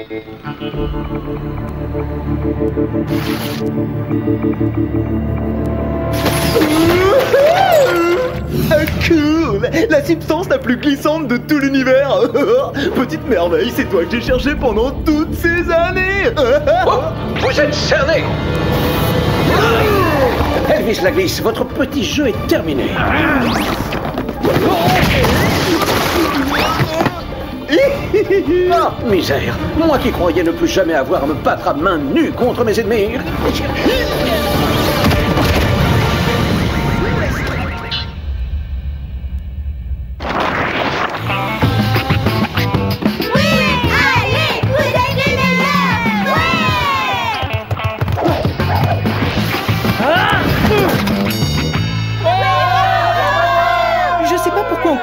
Cool! La substance la plus glissante de tout l'univers! Petite merveille, c'est toi que j'ai cherché pendant toutes ces années! Oh, vous êtes cerné! Elvis la glisse, votre petit jeu est terminé. Oh, misère! Moi qui croyais ne plus jamais avoir à me battre à main nue contre mes ennemis!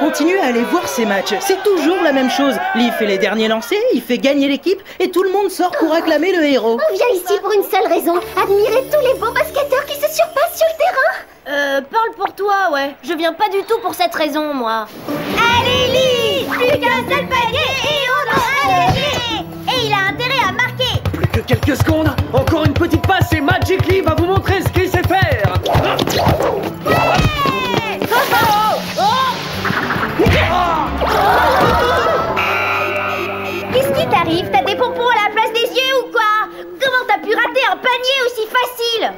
Continue à aller voir ces matchs. C'est toujours la même chose. Lee fait les derniers lancers, il fait gagner l'équipe et tout le monde sort pour acclamer le héros. On vient ici pour une seule raison, admirer tous les beaux basketteurs qui se surpassent sur le terrain. Parle pour toi, ouais. Je viens pas du tout pour cette raison, moi. Allez Lee, plus qu'un seul panier et on aura gagné. Et il a intérêt à marquer. Plus que quelques secondes, encore une petite passe et Magic Lee va vous montrer ce qu'il sait faire. Qu'est-ce qui t'arrive? T'as des pompons à la place des yeux ou quoi? Comment t'as pu rater un panier aussi facile?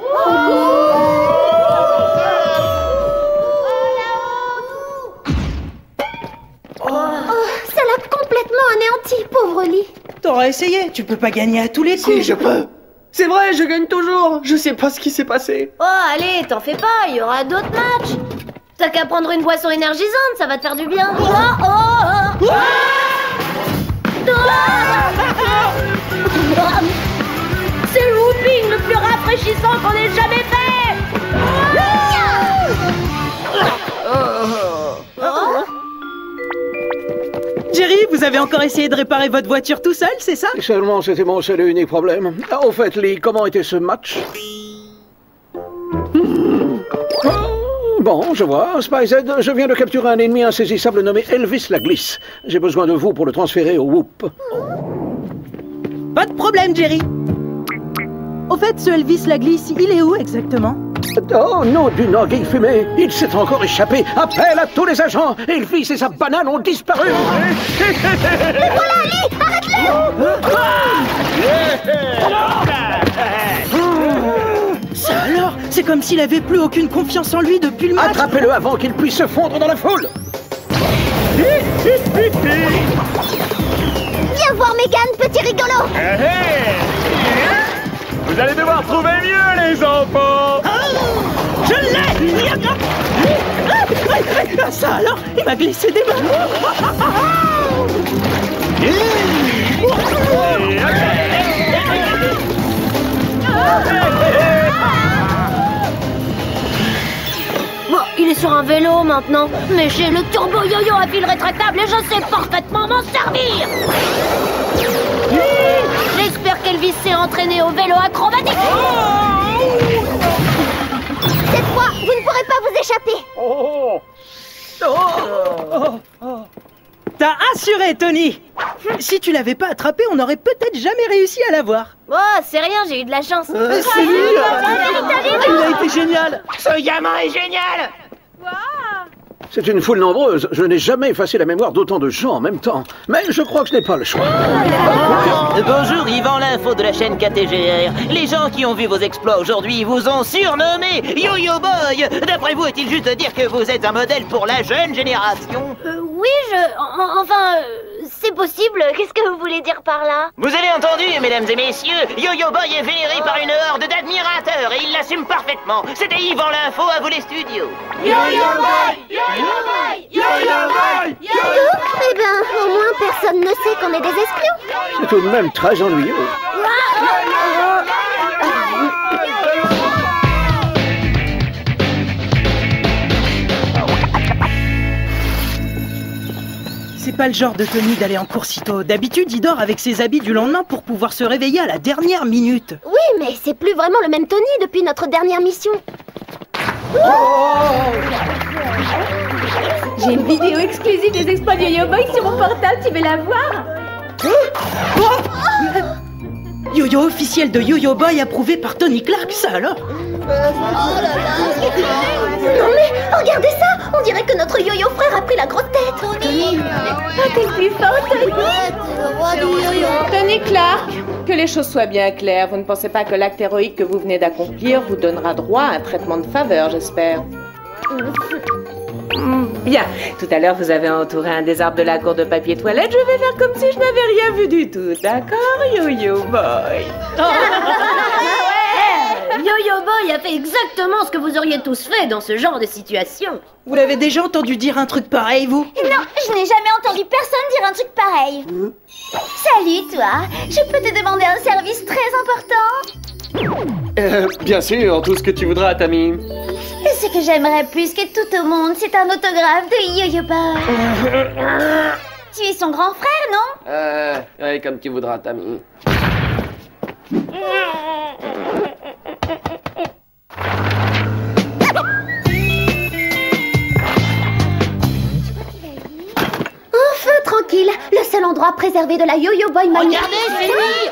Ça l'a complètement anéanti, pauvre Lee. T'auras essayé, tu peux pas gagner à tous les coups. Si, je peux. C'est vrai, je gagne toujours. Je sais pas ce qui s'est passé. Oh, allez, t'en fais pas, il y aura d'autres matchs. T'as qu'à prendre une boisson énergisante, ça va te faire du bien. C'est le whooping le plus rafraîchissant qu'on ait jamais fait. Jerry, vous avez encore essayé de réparer votre voiture tout seul, c'est ça? Seulement, c'était mon seul et unique problème. Au fait, Lee, comment était ce match? Bon, je vois. Spy Z, je viens de capturer un ennemi insaisissable nommé Elvis la glisse. J'ai besoin de vous pour le transférer au Whoop. Pas de problème, Jerry. Au fait, ce Elvis la glisse, il est où exactement? Oh non, du noguet fumé. Il s'est encore échappé. Appel à tous les agents. Elvis et sa banane ont disparu. Mais voilà, Lee, arrête-le. Ça alors? C'est comme s'il avait plus aucune confiance en lui depuis le match. Attrapez-le avant qu'il puisse se fondre dans la foule. Viens voir Megan, petit rigolo. Vous allez devoir trouver mieux, les enfants! Je l'ai! Ça alors? Il m'a glissé des mains! Bon, il est sur un vélo maintenant, mais j'ai le turbo yo-yo à fil rétractable et je sais parfaitement m'en servir. J'espère qu'Elvis s'est entraîné au vélo acrobatique. Cette fois, vous ne pourrez pas vous échapper. T'as assuré, Tony! Si tu l'avais pas attrapé, on n'aurait peut-être jamais réussi à l'avoir. Oh, c'est rien, j'ai eu de la chance. C'est lui! Il a été génial! Ce gamin est génial. C'est une foule nombreuse. Je n'ai jamais effacé la mémoire d'autant de gens en même temps. Mais je crois que je n'ai pas le choix. Bonjour, Yvan, l'info de la chaîne KTGR. Les gens qui ont vu vos exploits aujourd'hui vous ont surnommé Yo-Yo Boy. D'après vous, est-il juste de dire que vous êtes un modèle pour la jeune génération? Oui, c'est possible. Qu'est-ce que vous voulez dire par là? Vous avez entendu, mesdames et messieurs, Yo-Yo Boy est vénéré par une horde d'admirateurs et il l'assume parfaitement. C'était Yvan l'info, à vous les studios. Yo-Yo Boy! Yo-Yo Boy! Yo-Yo Boy! Eh ben, au moins personne ne sait qu'on est des espions. C'est tout de même très ennuyeux. C'est pas le genre de Tony d'aller en cours si tôt. D'habitude, il dort avec ses habits du lendemain pour pouvoir se réveiller à la dernière minute. Oui, mais c'est plus vraiment le même Tony depuis notre dernière mission. J'ai une vidéo exclusive des exploits de Yo-Yo Boy sur mon portable, tu veux la voir? Yo-yo officiel de Yo-Yo Boy approuvé par Tony Clark, ça alors? Non mais, regardez ça! On dirait que notre yo-yo frère a pris la grosse tête! Tony! T'es plus fort, Tony! Tony Clark, que les choses soient bien claires, vous ne pensez pas que l'acte héroïque que vous venez d'accomplir vous donnera droit à un traitement de faveur, j'espère? Bien, tout à l'heure vous avez entouré un des arbres de la cour de papier toilette, je vais faire comme si je n'avais rien vu du tout, d'accord, Yo-Yo Boy? Yo-Yo Boy a fait exactement ce que vous auriez tous fait dans ce genre de situation. Vous l'avez déjà entendu dire un truc pareil, vous? Non, je n'ai jamais entendu personne dire un truc pareil. Salut, toi. Je peux te demander un service très important? Bien sûr, tout ce que tu voudras, Tammy. Ce que j'aimerais plus que tout au monde, c'est un autographe de Yo-Yo Boy. Tu es son grand frère, non? Ouais, comme tu voudras, Tammy. Enfin, tranquille. Le seul endroit préservé de la Yo-Yo Boy Mania. Regardez, c'est lui!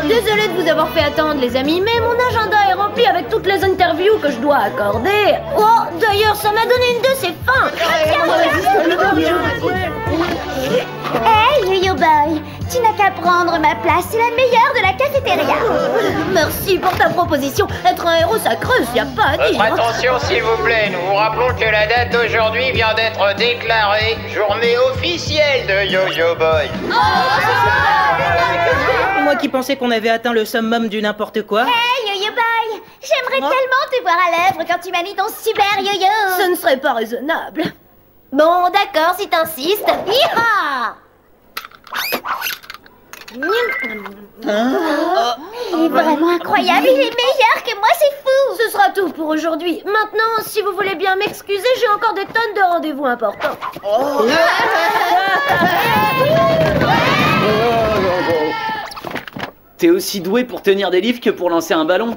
Désolée de vous avoir fait attendre, les amis, mais mon agenda est rempli avec toutes les interviews que je dois accorder. Oh, d'ailleurs, ça m'a donné une de ses fins. Hey, Yo-Yo Boy, tu n'as qu'à prendre ma place, c'est la meilleure de la cafétéria. Merci pour ta proposition. Être un héros, ça creuse, y a pas à dire. Votre attention, s'il vous plaît. Nous vous rappelons que la date d'aujourd'hui vient d'être déclarée journée officielle de Yo-Yo Boy. Moi qui pensais qu'on avait atteint le summum du n'importe quoi. Hey, Yo-Yo Boy, j'aimerais tellement te voir à l'œuvre quand tu manies ton super yo-yo. Ce ne serait pas raisonnable. Bon, d'accord, si t'insistes. Hi-ha! Il est vraiment incroyable, il est meilleur que moi, c'est fou. Ce sera tout pour aujourd'hui. Maintenant, si vous voulez bien m'excuser, j'ai encore des tonnes de rendez-vous importants. T'es aussi doué pour tenir des livres que pour lancer un ballon.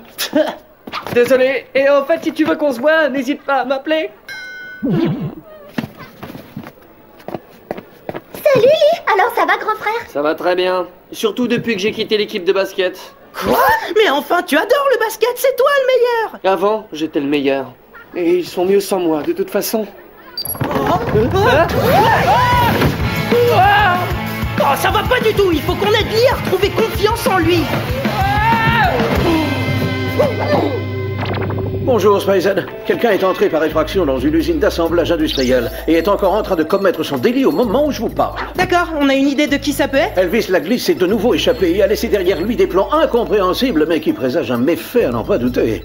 Désolé. Et en fait, si tu veux qu'on se voit, n'hésite pas à m'appeler. Salut, Lee. Alors, ça va, grand frère? Ça va très bien. Surtout depuis que j'ai quitté l'équipe de basket. Quoi? Mais enfin, tu adores le basket, c'est toi le meilleur! Avant, j'étais le meilleur. Et ils sont mieux sans moi, de toute façon. Oh, ça va pas du tout, il faut qu'on aide Lee à retrouver confiance en lui. Bonjour, Spyzen. Quelqu'un est entré par effraction dans une usine d'assemblage industriel et est encore en train de commettre son délit au moment où je vous parle. D'accord, on a une idée de qui ça peut être? Elvis Laglice est de nouveau échappé et a laissé derrière lui des plans incompréhensibles mais qui présagent un méfait à n'en pas douter.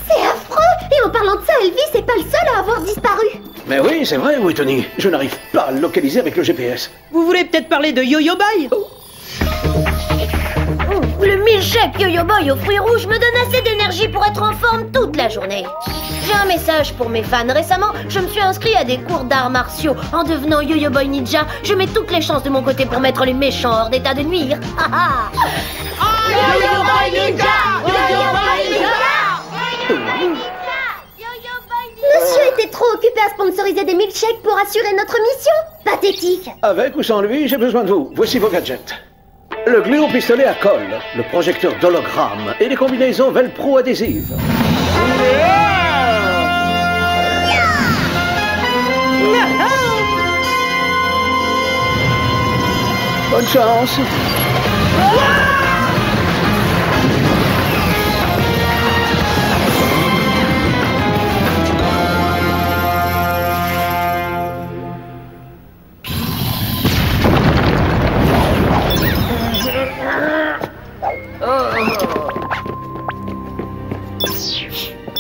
C'est affreux. Et en parlant de ça, Elvis n'est pas le seul à avoir disparu. Mais oui, c'est vrai, oui, Tony. Je n'arrive pas à le localiser avec le GPS. Vous voulez peut-être parler de Yo-Yo Boy? Le milkshake Yo-Yo Boy aux fruits rouges me donne assez d'énergie pour être en forme toute la journée. J'ai un message pour mes fans. Récemment, je me suis inscrit à des cours d'arts martiaux. En devenant Yo-Yo Boy Ninja, je mets toutes les chances de mon côté pour mettre les méchants hors d'état de nuire. Yo-Yo Boy Ninja! Yo-Yo Boy Ninja! Monsieur était trop occupé à sponsoriser des milkshakes pour assurer notre mission. Pathétique. Avec ou sans lui, j'ai besoin de vous. Voici vos gadgets. Le gluon pistolet à colle, le projecteur d'hologramme et les combinaisons Velcro adhésives. Bonne chance.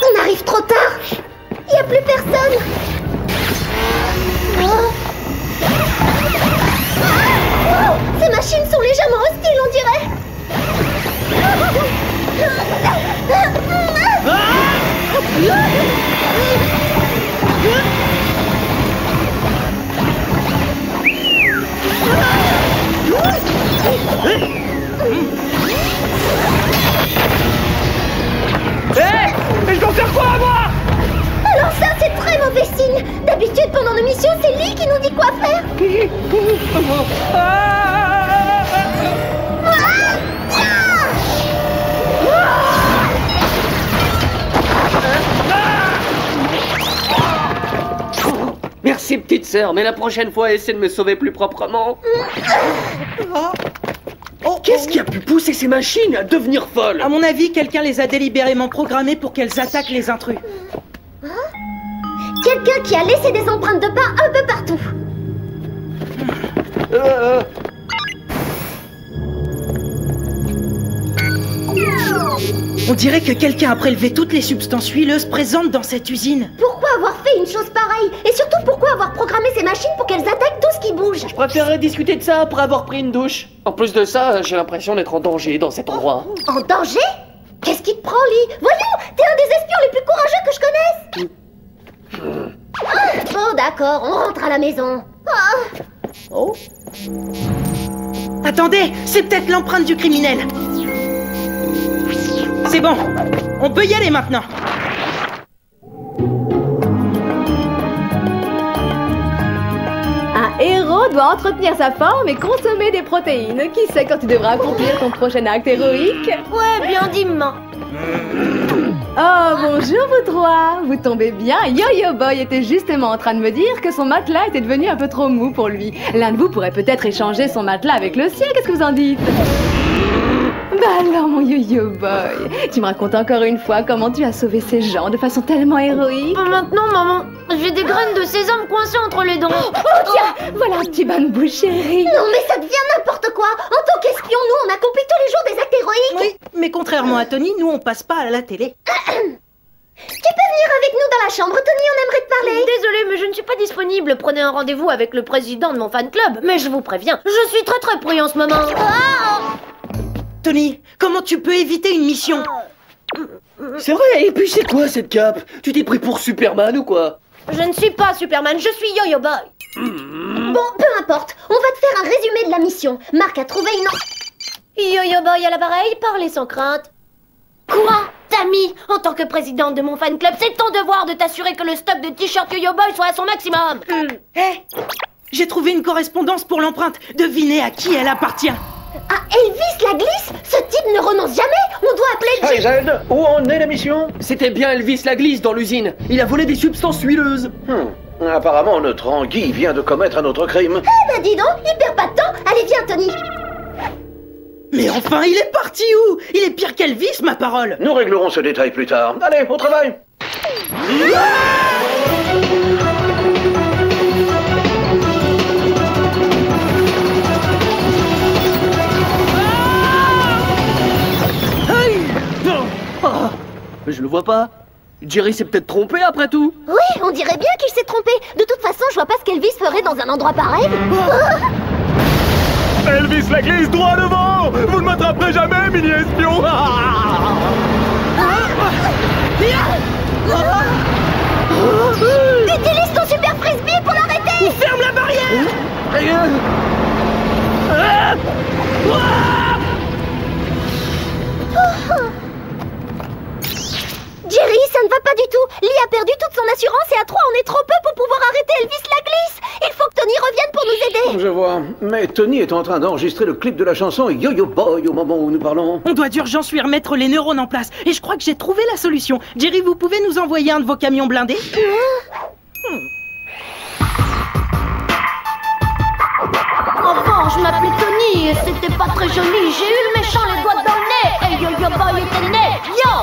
On arrive trop tard. Il n'y a plus personne. Ces machines sont légèrement hostiles, on dirait. mission, c'est Lee qui nous dit quoi faire. Merci petite sœur, mais la prochaine fois, essaie de me sauver plus proprement. Qu'est-ce qui a pu pousser ces machines à devenir folles? À mon avis, quelqu'un les a délibérément programmées pour qu'elles attaquent les intrus. Quelqu'un qui a laissé des empreintes de pas un peu partout. On dirait que quelqu'un a prélevé toutes les substances huileuses présentes dans cette usine. Pourquoi avoir fait une chose pareille? Et surtout, pourquoi avoir programmé ces machines pour qu'elles attaquent tout ce qui bouge? Je préférerais discuter de ça après avoir pris une douche. En plus de ça, j'ai l'impression d'être en danger dans cet endroit. En danger? Qu'est-ce qui te prend, Lee? Voyons, t'es un des espions les plus courageux que je connaisse. Bon, d'accord, on rentre à la maison. Attendez, c'est peut-être l'empreinte du criminel. C'est bon, on peut y aller maintenant. Un héros doit entretenir sa forme et consommer des protéines. Qui sait quand tu devras accomplir ton prochain acte héroïque? Ouais, bien dimement. Oh, bonjour vous trois. Vous tombez bien, Yo-Yo Boy était justement en train de me dire que son matelas était devenu un peu trop mou pour lui. L'un de vous pourrait peut-être échanger son matelas avec le sien, qu'est-ce que vous en dites? Bah alors mon Yo-Yo Boy, tu me racontes encore une fois comment tu as sauvé ces gens de façon tellement héroïque. Maintenant, maman, j'ai des graines de sésame coincées entre les dents. Oh tiens, voilà un petit bain de bouche, chérie. Non mais ça devient n'importe quoi. En tant qu'espion, nous on accomplit tous les jours des actes héroïques. Oui, mais contrairement à Tony, nous on passe pas à la télé. Tu peux venir avec nous dans la chambre, Tony, on aimerait te parler. Désolée, mais je ne suis pas disponible. Prenez un rendez-vous avec le président de mon fan club. Mais je vous préviens, je suis très très pris en ce moment. Tony, comment tu peux éviter une mission? C'est vrai, et puis c'est quoi cette cape? Tu t'es pris pour Superman ou quoi? Je ne suis pas Superman, je suis Yo-Yo Boy. Bon, peu importe, on va te faire un résumé de la mission. Marc a trouvé une... Yo-Yo Boy à l'appareil, parlez sans crainte. Quoi? Tammy, en tant que présidente de mon fan club, c'est ton devoir de t'assurer que le stock de t-shirts Yo-Yo Boy soit à son maximum. J'ai trouvé une correspondance pour l'empreinte. Devinez à qui elle appartient. À Elvis la glisse? Ce type ne renonce jamais. On doit appeler le... Hey Zed, où en est la mission? C'était bien Elvis la glisse dans l'usine. Il a volé des substances huileuses. Apparemment, notre anguille vient de commettre un autre crime. Eh ben dis donc, il perd pas de temps. Allez, viens, Tony. Mais enfin, il est parti où? Il est pire qu'Elvis, ma parole. Nous réglerons ce détail plus tard. Allez, au travail. Je le vois pas. Jerry s'est peut-être trompé après tout. Oui, on dirait bien qu'il s'est trompé. De toute façon, je vois pas ce qu'Elvis ferait dans un endroit pareil. Elvis la glisse droit devant. Vous ne m'attraperez jamais, mini-espion. Utilise ton super frisbee pour l'arrêter. Ferme la barrière. Jerry, ça ne va pas du tout. Lee a perdu toute son assurance et à 3, on est trop peu pour pouvoir arrêter Elvis la glisse. Il faut que Tony revienne pour nous aider. Je vois. Mais Tony est en train d'enregistrer le clip de la chanson Yo-Yo Boy au moment où nous parlons. On doit d'urgence lui remettre les neurones en place. Et je crois que j'ai trouvé la solution. Jerry, vous pouvez nous envoyer un de vos camions blindés? Avant, je m'appelais Tony et c'était pas très joli. J'ai eu le méchant les doigts dans le nez. Et Yo-Yo Boy était né. Yo!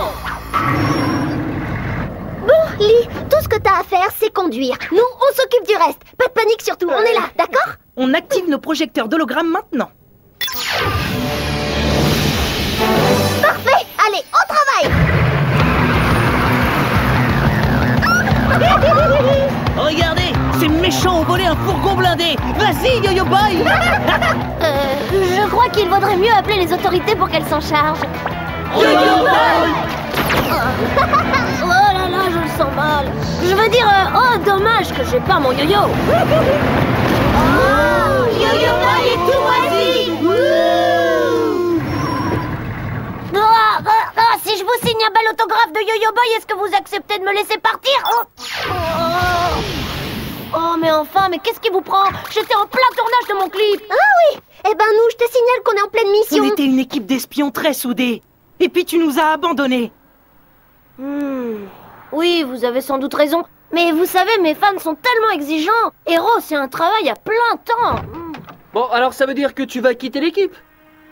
Bon, Lee, tout ce que t'as à faire, c'est conduire. Nous, on s'occupe du reste. Pas de panique surtout, on est là, d'accord? On active nos projecteurs d'hologramme maintenant. Parfait, allez, au travail. Regardez, ces méchants ont volé un fourgon blindé. Vas-y, Yo-Yo Boy. Je crois qu'il vaudrait mieux appeler les autorités pour qu'elles s'en chargent. Yo-Yo Boy. Oh là là, je le sens mal. Je veux dire, oh dommage que j'ai pas mon yo-yo. Oh, Yo-Yo Boy est tout moisi. Si je vous signe un bel autographe de Yo-Yo Boy, est-ce que vous acceptez de me laisser partir? Oh mais Mais enfin, mais qu'est-ce qui vous prend? J'étais en plein tournage de mon clip. Ah oui. Eh ben nous, je te signale qu'on est en pleine mission. On était une équipe d'espions très soudée. Et puis tu nous as abandonnés. Oui, vous avez sans doute raison. Mais vous savez, mes fans sont tellement exigeants. Héros, c'est un travail à plein temps. Bon, alors ça veut dire que tu vas quitter l'équipe?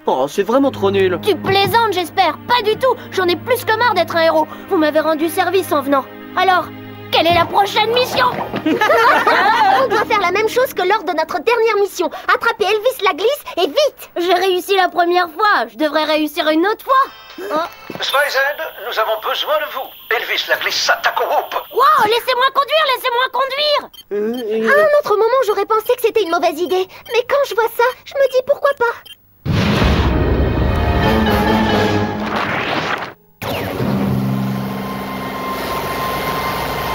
Oh, c'est vraiment trop nul. Tu plaisantes, j'espère. Pas du tout. J'en ai plus que marre d'être un héros. Vous m'avez rendu service en venant. Alors, quelle est la prochaine mission? On doit faire la même chose que lors de notre dernière mission. Attraper Elvis la glisse et vite. J'ai réussi la première fois. Je devrais réussir une autre fois. Spy Z, nous avons besoin de vous. Elvis la glisse s'attaque au Whoop. Wow, laissez-moi conduire. À un autre moment, j'aurais pensé que c'était une mauvaise idée. Mais quand je vois ça, je me dis pourquoi pas.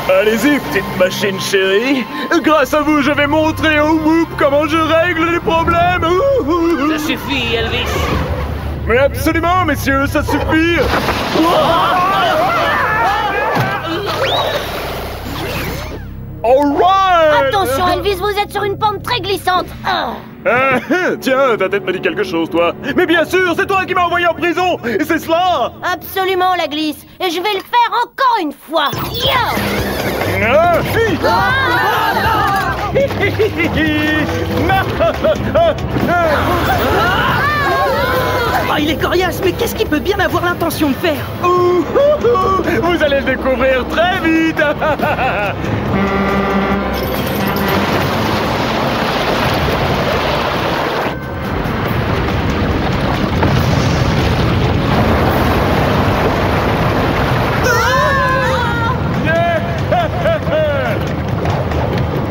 Allez-y, petite machine chérie. Grâce à vous, je vais montrer au Whoop comment je règle les problèmes. Ça suffit, Elvis. Mais absolument, messieurs, ça suffit. Alright. Attention, Elvis, vous êtes sur une pente très glissante. Tiens, ta tête me dit quelque chose, toi. Mais bien sûr, c'est toi qui m'as envoyé en prison. Et c'est cela. Absolument, la glisse. Et je vais le faire encore une fois. Oh, il est coriace, mais qu'est-ce qu'il peut bien avoir l'intention de faire? Vous allez le découvrir très vite.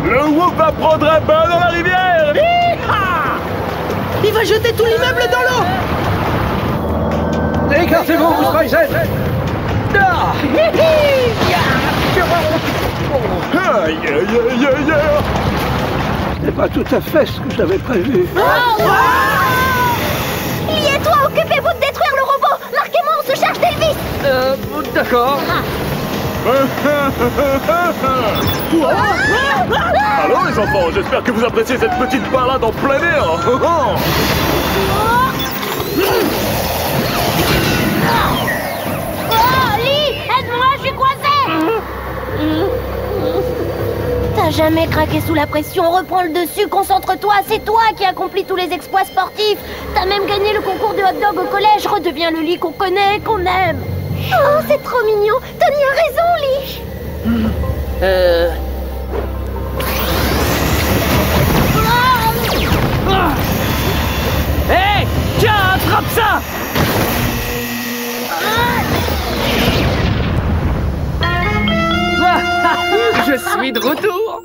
Le Whoop va prendre un bain dans la rivière. Il va jeter tout l'immeuble dans l'eau. Écartez-vous, Spy Z. C'est pas tout à fait ce que j'avais prévu. Lee et toi, occupez-vous de détruire le robot. Marquez-moi, on se charge d'Elvis. D'accord. Allô les enfants, j'espère que vous appréciez cette petite balade en plein air. Lee, aide-moi, je suis coincé. T'as jamais craqué sous la pression, reprends le dessus, concentre-toi, c'est toi qui accomplis tous les exploits sportifs. T'as même gagné le concours de hot dog au collège, redeviens le Lee qu'on connaît, qu'on aime. Oh, c'est trop mignon. Tony a raison, Lee. Hé, tiens, attrape ça. Je suis de retour.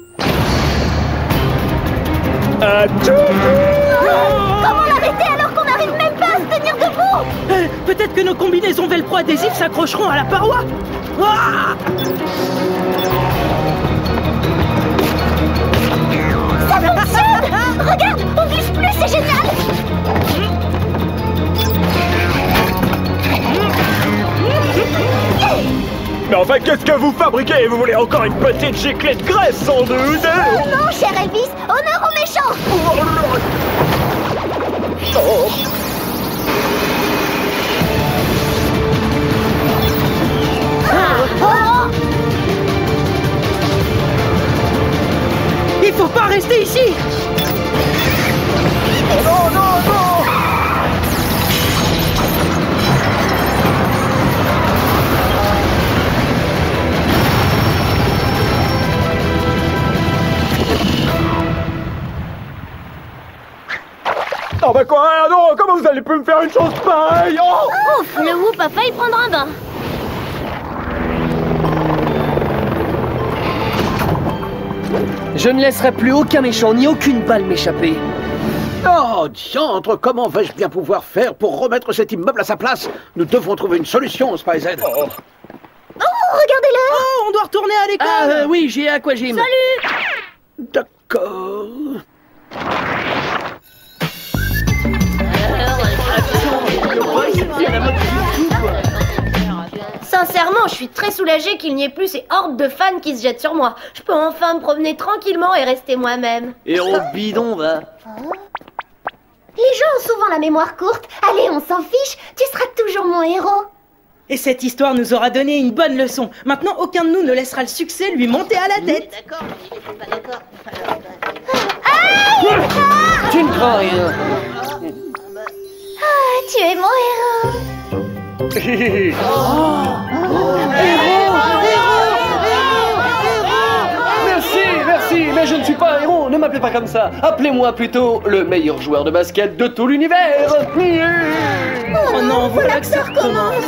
Comment l'arrêter alors qu'on n'arrive même pas à se tenir debout? Peut-être que nos combinaisons velcro adhésifs s'accrocheront à la paroi. Ça fonctionne. Regarde, on glisse plus, c'est génial. Mais enfin, qu'est-ce que vous fabriquez? Vous voulez encore une petite giclée de graisse, sans doute? Non, cher Elvis, honneur aux méchants. Il faut pas rester ici. Non, non, non. Oh bah quoi? Non, comment vous allez plus me faire une chose pareille? Ouf, le Whoop a failli prendre un bain. Je ne laisserai plus aucun méchant ni aucune balle m'échapper. Oh, diantre, comment vais-je bien pouvoir faire pour remettre cet immeuble à sa place? Nous devons trouver une solution, Spy Z. Oh, regardez-le. Oh, on doit retourner à l'école. Oui, j'ai Aquagym. Salut. D'accord. Ça Sincèrement, je suis très soulagée qu'il n'y ait plus ces hordes de fans qui se jettent sur moi. Je peux enfin me promener tranquillement et rester moi-même. Héros bidon, va. Les gens ont souvent la mémoire courte. Allez, on s'en fiche, tu seras toujours mon héros. Et cette histoire nous aura donné une bonne leçon. Maintenant, aucun de nous ne laissera le succès lui monter à la tête. D'accord, mais il était pas d'accord. Tu ne crois rien. Ah, tu es mon héros. Merci, mais je ne suis pas un héros, ne m'appelez pas comme ça. Appelez-moi plutôt le meilleur joueur de basket de tout l'univers. Oh non, voilà que ça recommence.